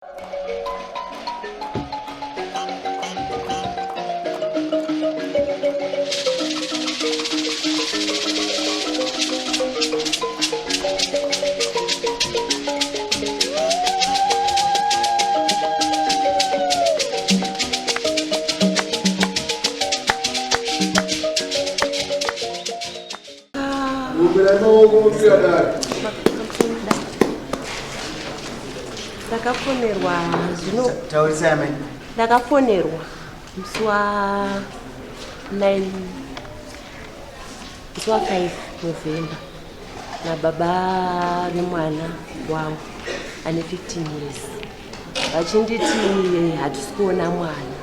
Ndakafonerwa zvino ndakafonerwa musi wa 5 November nababa Nemwana wangu ane 15 years vachinditi hatisi kuona mwana.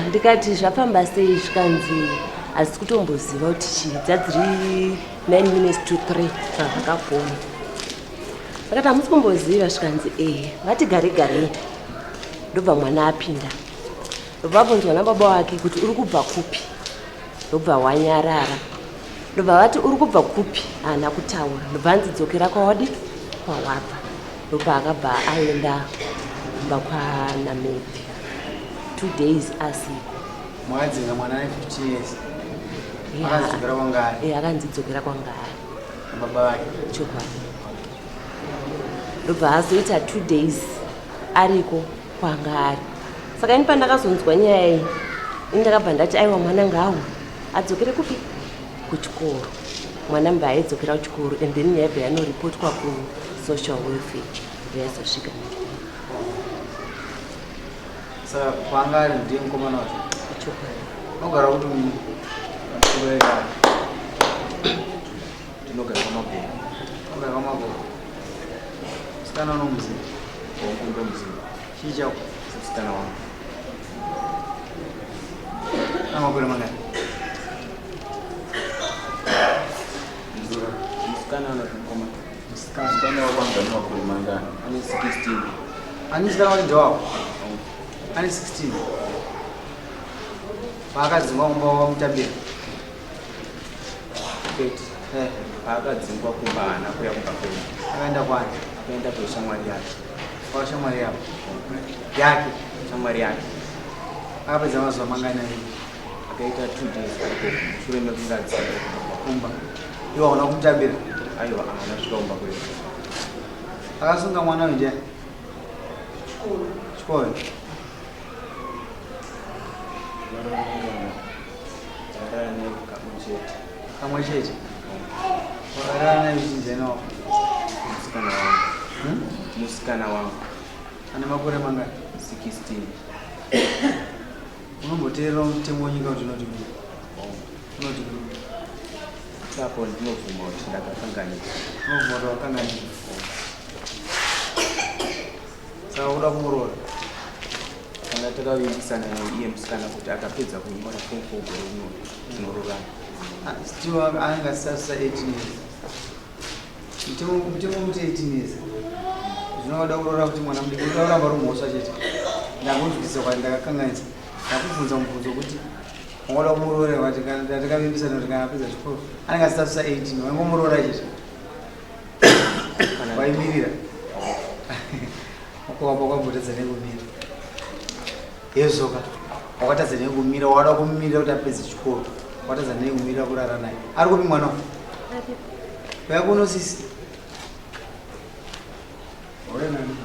Ndikati zvafamba sei zvikanzi asi kutomboziva kuti chidza dziri 9 minutes to 3 zvakafona. Vakati hamusi kumboziva zvikanzi vatigare ndobva mwana apinda. Ndobvabvunzwa nababa wake kuti uri kubva kupi, ndobva wanyarara. Ndobva vati uri kubva kupi, haana kutaura. Ndobva anzidzokera kwawadi kwawabva. Ndobva akabva aenda kubva kwaNamedi 2 days asipo. Mwadzinga mwana ane 15 years. Akanzidzokera kwangari. Akanzidzokera kwangari. Baba wake chokwadi. Ndobva azoita 2 days ariko kwangari. Saka ini pandakazonzwa nyaya iyi, ndakabva ndati aiwa mwana ngawo adzokere kupi? Kuchikoro. Mwana mba aidzokera kuchikoro and then nyaya yabva yanoripotwa ku social welfare yazosvika. Saka kwangari ndiye mukomana wacho. Chokwadi. Unogara kuti mubereka. Ndinogara kwamabhoko. Unogara kwamabhoko. Sikana unomuziva. Undomuziva. Chii chako? Sikana wangu. Amakore mangani? Mzura. Musikana anakumkoma. Musikana wabanga makore mangani. Ane 16. Ani sikana wanje wako? Ane 16. Paakadzingwa kumba wamutambira. Keti. Paakadzingwa kumba haana kuya kumba kwenu. Akaenda kwani? Akaenda kweshamwari yake. Kwa shamwari yako? Yake? Shamwari yake. Akapedza mazuva mangani nayo? Akaita 2 days ariko shure mekunge adzingwa kumba. Iwo hauna kumutambira? Aiwa haana kusvika kumba kwenu. Akasunga mwana uyu ndiani? Chikoro. Kamwe chete. Wakarara naye uchinzai nawo? Musikana wangu. Musikana wangu. Ane makore mangani? 16. Unomboteerera mutemo wenyika kuti unoti kuri? Unoti kuri? Sapo ndinovhuma kuti ndakakanganika. Unovhuma kuti wakanganika? Saka uda kumuroora? Kana takavimbisana iye musikana kuti akapedza kunyora form 4 gore uno tinoroorana. Still anenge asisasisa 18 years. Mutemo muti 18 years. Zvinoda kuroora kuti mwana mudiki unoramba uri mhosva chete. Ndakunzwisisa kuti ndakakanganisa. Ndakubvunza mubvunzo kuti ungoda kumuroora kuti kana takavimbisana kuti kana apedza chikoro anenge asisasisa 18 wangomuroora chete. Waimirira. Ukwapa kwambotadza nekumira. Yezoka. Wakatadza nekumira, wada kumira kuti apedze chikoro. Wakatadza nekumira kurara naye. Ari kupi mwana? Ari. Yako unosisi? Ore nani?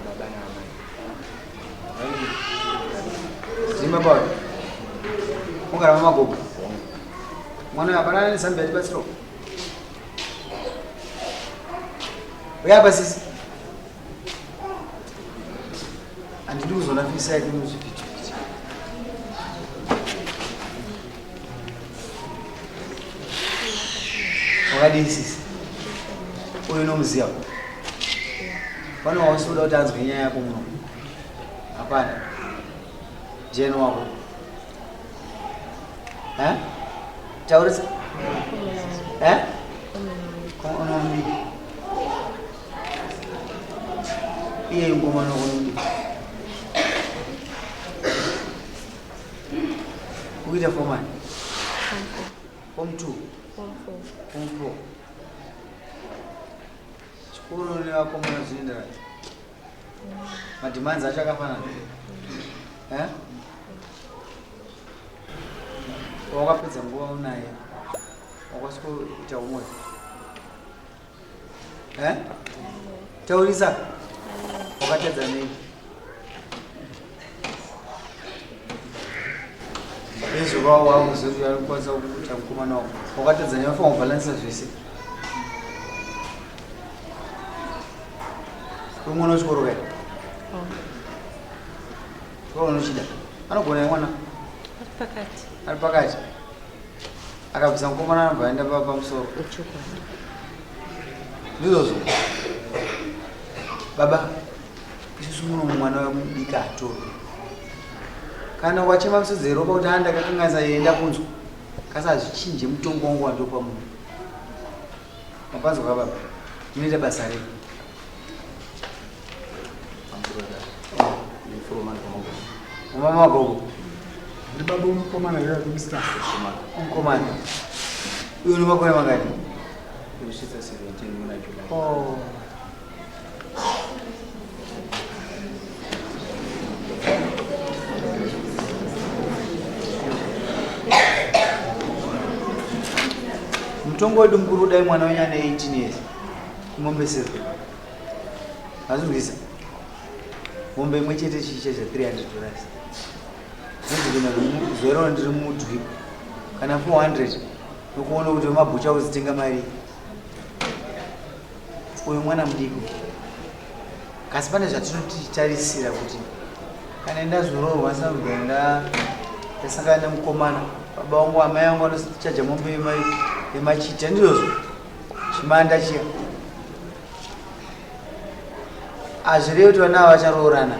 Baba na mama. Zimbabwe. Ungara mama gogo. Mwana aparana ne Zambia tibatsiro. Uyapa sisi? Andidi kuzona fisa yake muzvipiti. Wakadini sisi? Uyu unomuziva? Pane wausoda kuti anzwe nyaya yako muno? Hapana. Jeni wako? Taurisa? Unomudiki? Iye ngomano unomudiki? Ukuita form 1? Form 2? Form 4. Form 4. Unoone vakomana zvinoendera. Madhimanzi acho akafanana. Wakapedza nguva unaye. Wakasvikoita umwe. Taurisa. Wakatedza nei? Izvo wamuzivi arikwanisa kuita mukomana wako. Wakatedza nei wafanira kubalansa zvese. Umwana wechikoro kai? Chikoro unochida? Anogona mwana? Ari pakati. Akabvisa mukomana anobva aenda pamusoro. Ndizvozvo. Baba, isusu muno mwana wemudiki atori. Kana wachema musodzi ropa kuti andakakanganisa yenda kunzwa. Kasazvichinje mutongo wangu wandopa munhu. Mapanzwa kababa. Munoita basa rei? Mama gogo. Baba umukomana rega kumista. Umukomana. Uyu ni makore mangani? Kusvitsa 17 muna July. Oh. Mutongo wedu mukuru dai mwana wenyana 18 years. Mombe sirve. Azungisa. Mombe imwe chete chicheche $300. Ndizvina zvero ndiri mudwi. Kana 400 nokuona kuti mabhucha uzitenga mari. Uyu mwana mudiki. Kasi pane zvatinotarisira kuti kana ndazororwa samugenda ndasangana nemukomana. Baba wangu amai wangu anochaja mombe yemachita ndizvo. Chimanda chiya. Azvirevi kuti vana vacharoorana.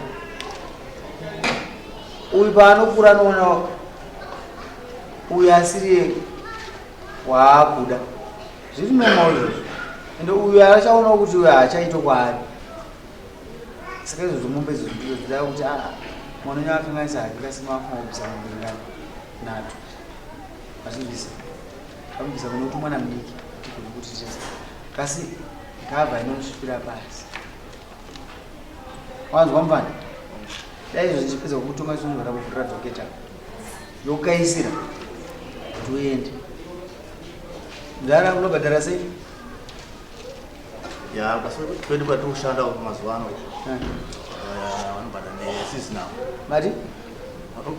Uyu paanokura anoona uyu asiri waakuda. Zviri normal izvozvo. Ende uyu achaona kuti uyu haachaita kwaari. Saka izvozvo mombe zvoda kuti mwana wenyu akanganisa hake kasima afanira kubvisa mombe ngani nato. Azvibvisa. Kabvisa kunoti mwana mudiki kuti chese. Kasi gavha inosvipira pasi. Wanzwa mvana? Dai izvo zvichipedza kukutonga zvinogara kuvhurira dhoketa. Yokaisira. Kuti uende. Ndara unobhadhara sei? Ya, basi kwedi kwatikushanda mazuva ano. Vanobhadhara neseasonal. Mati?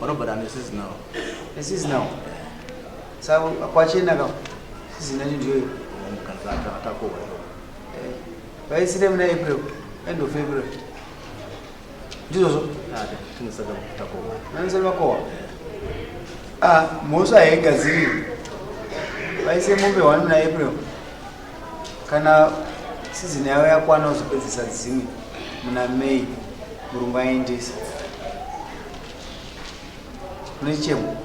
Vanobhadhara neseasonal. Neseasonal? Saka kwachena ka season yacho ndiyo iyo. Mukanza atakowa. Vaisire muna April, end of April. Ndizvozvo? Tinosaka kutakowa. Nanisari makowa? Mhosva haigadziriri. Vaise mombe 1 muna April. Kana season yavo yakwana uzopedzisa dzimwe muna May, murungu aendesa. Mune chemo?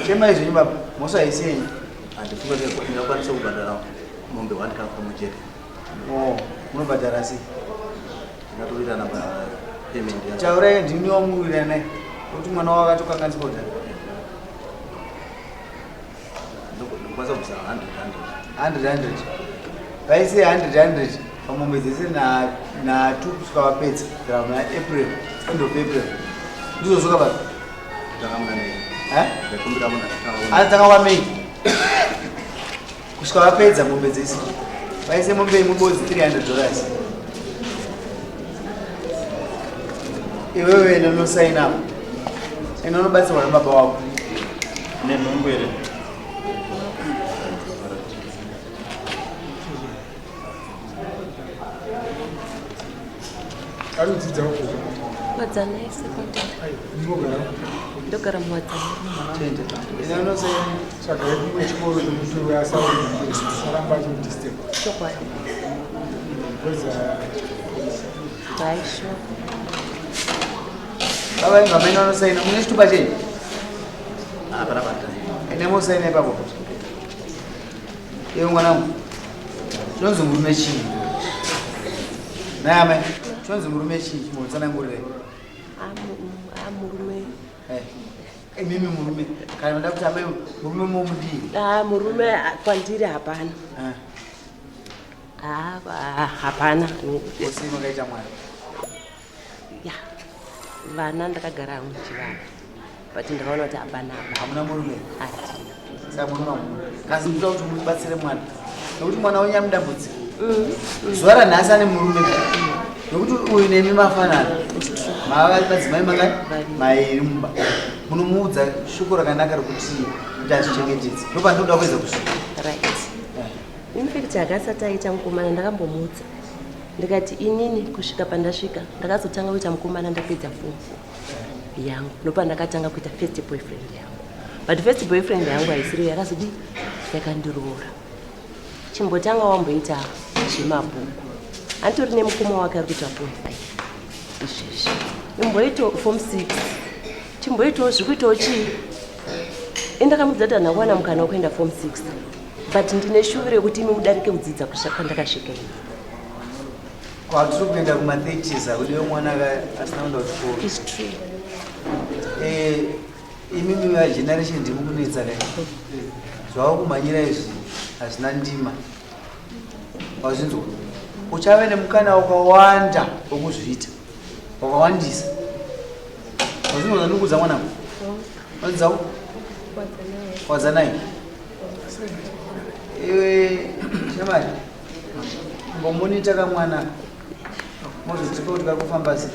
Chema izvo nyumba mhosva haisenyi? Handifunga kuti ndakwanisa kubhadhara mombe 1 kana pamujeri. Munobhadhara sei? Ndatoita namba payment yacho. Taurai ndini wamuvira naye. Kuti mwana wako akatokanganiswa kudhara. Ndokwanisa kubvisa 100. Vaise 100 pamombe dzese nhatu kusvika vapedza muna April, end of April. Ndizvo baba? Takamuna nei? Ndakumbira muna. Atanga kwamei. Kusvika vapedza mombe dzese. Vaise mombe imwe bodzi $300. Iwewe nonosign up. Inonobatsirwa nababa wako. Nenhombo here. Ari udzidza uko. Madzana esekondari. Ndinogara. Ndogara mumadzana. Tende. Inonosign Saka yekumwe chikoro chomutori asaramba chomudistem. Chokwadi. Kweza Baisho. baba ingama inonosign mune chitupa chenyu? Hapana bata. Inemosign ipapo. Iwe mwanangu. Chinonzi murume chii? Naye amai. Chinonzi murume chii? Chimotsanangurire. Murume. Mimi murume. Kana ndakuti amai murume momudii. Murume kwandiri hapana. hapana. Usima kaita mwana. Ya. Vana ndakagara muchivana. But ndakaona kuti hapana. Hamuna murume. Hatina. Saka murume. Kasi kuda kuti mubatsire mwana. Nokuti mwana wenyu mudambudzi. Zuva ranhasi ane murume. Nokuti uyu nemi mafanana. Mava madzimai mangani? Mairi mumba. Munomuudza shoko rakanaka rokuti azvichengetedze. Ndopandoda kuwedza kusvika. Right. In fact, akasati aita mukomana ndakambomuudza. Ndikati inini kusvika pandasvika ndakazotanga kuita mukomana ndapedza form 4 yangu. Ndopandakatanga kuita first boyfriend yangu. But first boyfriend yangu haisiri yakazodi yakandiroora. Chimbotanga wamboita zvemabhuku. Antori nemukoma wake ari kuita form 5. Izvezvi. Imboito form 6. Chimboitawo zvikuitawo chii. Indakamudza kuti ndakwana mukana wekuenda form 6. But ndine shure yekuti imi mudarike kudzidza kusvika ndakasvika ino. Kwatiri kuenda kuma30s akudiwe mwana asina kuenda kuchikoro. It's true. Imimi vageneration ndimi kunetsa kai. Zvava kumhanyira izvi hazvina ndima. Wazvinzwa? Uchave nemukana wakawanda wokuzviita. Wakawandisa. Wazvinzwa zvandikuudza mwana? Wazvinzawo? Wadzanai? Iwe shamari. Mbomunita kamwana. Mozvitika kuti kakufamba sei?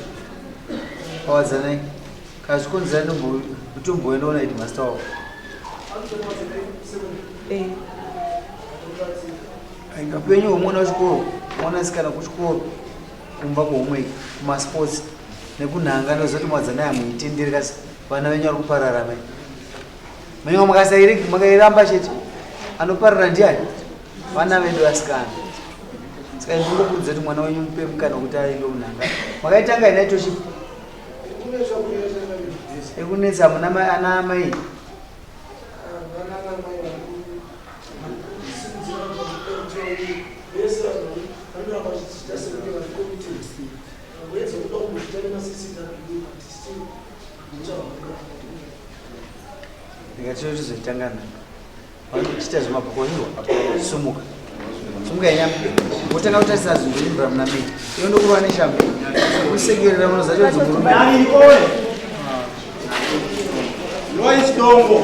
Wadzanai? Kazvikonzera mutomboenda una iti master wako. Upenyu hwomwana wechikoro, mwana asikana kuchikoro, kumba kwohomework, kumasports nekunhanga ndozoti mwadzanai hamuitenderi kasi vana venyu vari kuparara mai. Menyu makairamba chete. Anoparara ndiani? Vana vedu vasikana. Saka ndingokuudza kuti mwana wenyu mupe mukana wekuti aende kunhanga. Makaitanga ina internship? Ekunetsa ana amai. Ndikatiro tizoitangana. Vanochita zvemabhukonyiwa. Sumuka. Sumuka yenyama. Wotanga kutarisa zvinhu zveimbura muna mei. Iyo ndokuva neshambe. Kusekerera munozacho dzimurume. Lois Dongo.